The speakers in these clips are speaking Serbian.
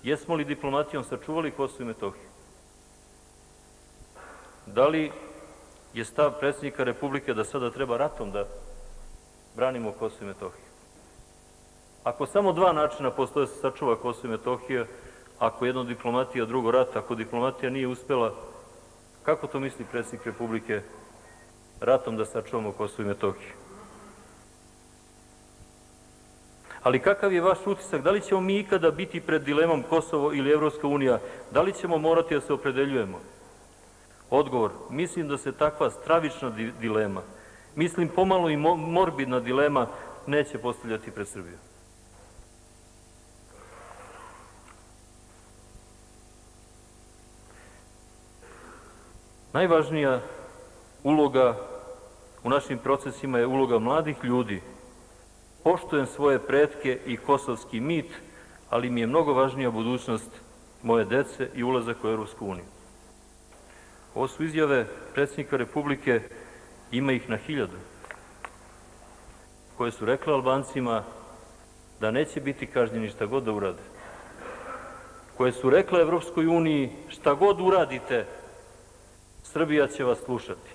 Jesmo li diplomatijom sačuvali Kosovo i Metohiju? Da li je stav predsjednika Republike da sada treba ratom da branimo Kosovo i Metohiju? Ako samo dva načina postoje da se sačuva Kosovo i Metohija, ako jedno diplomatija, drugo rat, ako diplomatija nije uspela, kako to misli predsjednik Republike ratom da sačuvamo Kosovo i Metohiju? Ali kakav je vaš utisak? Da li ćemo mi ikada biti pred dilemom Kosovo ili Evropska unija? Da li ćemo morati da se opredeljujemo? Odgovor, mislim da se takva stravična dilema, mislim pomalo i morbidna dilema, neće postavljati pred Srbiju. Najvažnija uloga u našim procesima je uloga mladih ljudi. Poštujem svoje pretke i kosovski mit, ali mi je mnogo važnija budućnost moje dece i ulazak u Evropsku uniju. Ovo su izjave predsjednika Republike, ima ih na 1000, koje su rekle Albancima da neće biti kažnjeni šta god da urade. Koje su rekle Evropskoj uniji šta god uradite, Srbija će vas slušati.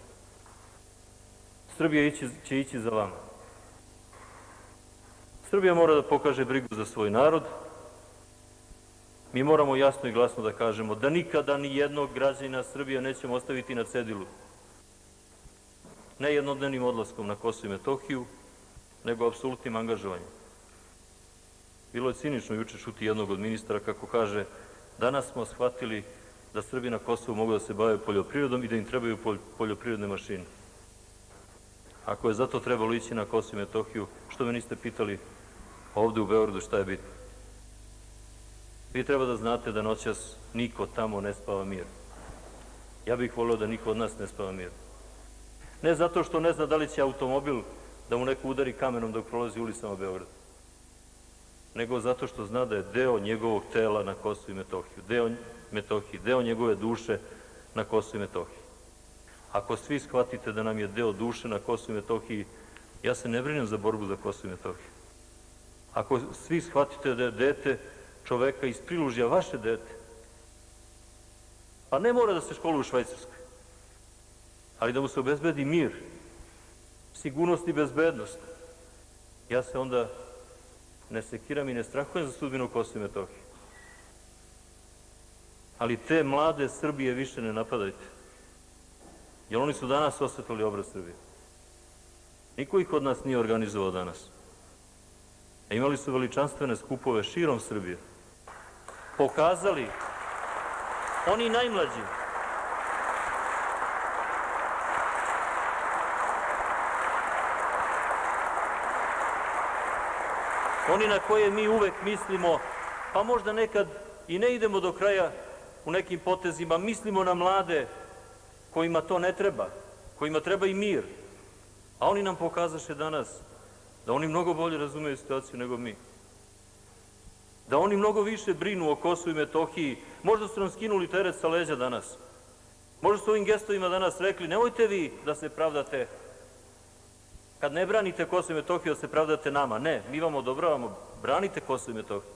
Srbija će ići za vama. Srbija mora da pokaže brigu za svoj narod. Mi moramo jasno i glasno da kažemo da nikada ni jednog građanina Srbije nećemo ostaviti na cedilu. Ne jednodnevnim odlaskom na Kosovo i Metohiju, nego apsolutnim angažovanjem. Bilo je cinično juče čuti jednog od ministara kako kaže: danas smo shvatili da Srbi na Kosovu mogu da se bave poljoprivredom i da im trebaju poljoprivredne mašine. Ako je zato trebalo ići na Kosovo i Metohiju, što me niste pitali ovde u Beogradu šta je bitno? Vi treba da znate da noćas niko tamo ne spava mirno. Ja bih volio da niko od nas ne spava mirno. Ne zato što ne zna da li će automobil da mu neko udari kamenom dok prolazi ulicama Beograda, nego zato što zna da je deo njegovog tela na Kosovu i Metohiji, deo njegove duše na Kosovu i Metohiji. Ako svi shvatite da nam je deo duše na Kosovu i Metohiji, ja se ne brinem za borbu za Kosovo i Metohiju. Ako svi shvatite da je dete čoveka iz prilužja vaše dete, pa ne mora da se školuje u Švajcarskoj, ali da mu se obezbedi mir, sigurnost i bezbednost, ja se onda ne sekiram i ne strahujem za sudbinu Kosova i Metohije. Ali te mlade Srbije više ne napadajte, jer oni su danas osvetlali obraz Srbije. Niko ih od nas nije organizovao danas. Imali su veličanstvene skupove širom Srbije. Pokazali, oni najmlađi, oni na koje mi uvek mislimo, pa možda nekad i ne idemo do kraja u nekim potezima, mislimo na mlade kojima to ne treba, kojima treba i mir. A oni nam pokazaše danas da oni mnogo bolje razumeju situaciju nego mi. Da oni mnogo više brinu o Kosovu i Metohiji. Možda su nam skinuli teret sa leđa danas. Možda su ovim gestovima danas rekli: nemojte vi da se pravdate, kad ne branite Kosovo i Metohiju, da se pravdate nama. Ne, mi vam odobravamo, branite Kosovo i Metohiju.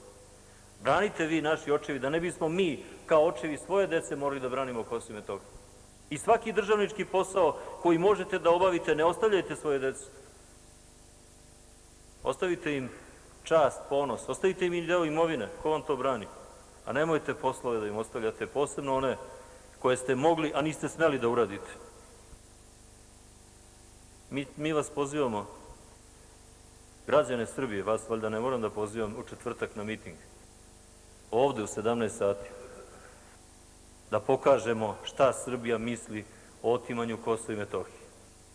Branite vi, naši očevi, da ne bismo mi kao očevi svoje dece morali da branimo Kosovo i Metohiju. I svaki državnički posao koji možete da obavite, ne ostavljajte svoje dece. Ostavite im čast, ponos, ostavite im i deo imovine, ko vam to brani? A nemojte poslove da im ostavljate, posebno one koje ste mogli, a niste smeli da uradite. Mi vas pozivamo, građane Srbije, vas valjda ne moram da pozivam u četvrtak na miting, ovde u 17 sati, da pokažemo šta Srbija misli o otimanju Kosova i Metohije.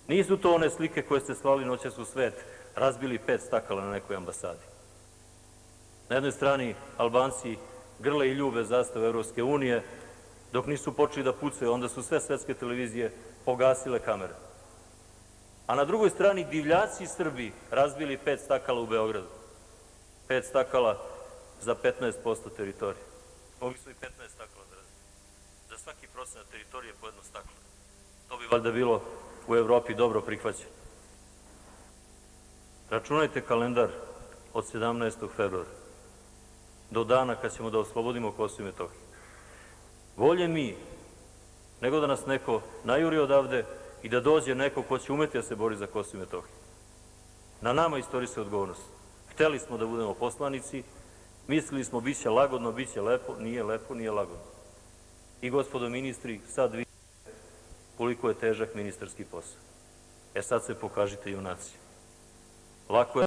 Nisu to one slike koje ste slali noćas u svet, razbili 5 stakala na nekoj ambasadi. Na jednoj strani Albanci grle i ljube zastave Evropske unije, dok nisu počeli da pucaju, onda su sve svetske televizije pogasile kamere. A na drugoj strani divljaci Srbi razbili 5 stakala u Beogradu. 5 stakala za 15% teritorije. Mogli su i 15 stakala da razbili. Za svaki procenat teritorije po jedno staklo. To bi valjda bilo u Evropi dobro prihvaćeno. Računajte kalendar od 17. februara. do dana kad ćemo da oslobodimo Kosovo i Metohiju. Bolje mi, nego da nas neko najuri odavde i da dođe neko ko će umeti da se bori za Kosovo i Metohiju. Na nama istorijska odgovornost. Hteli smo da budemo poslanici, mislili smo biće lagodno, biće lepo, nije lagodno. I gospodo ministri, sad vidite koliko je težak ministarski posao. Sad se pokažite junaci. Lako je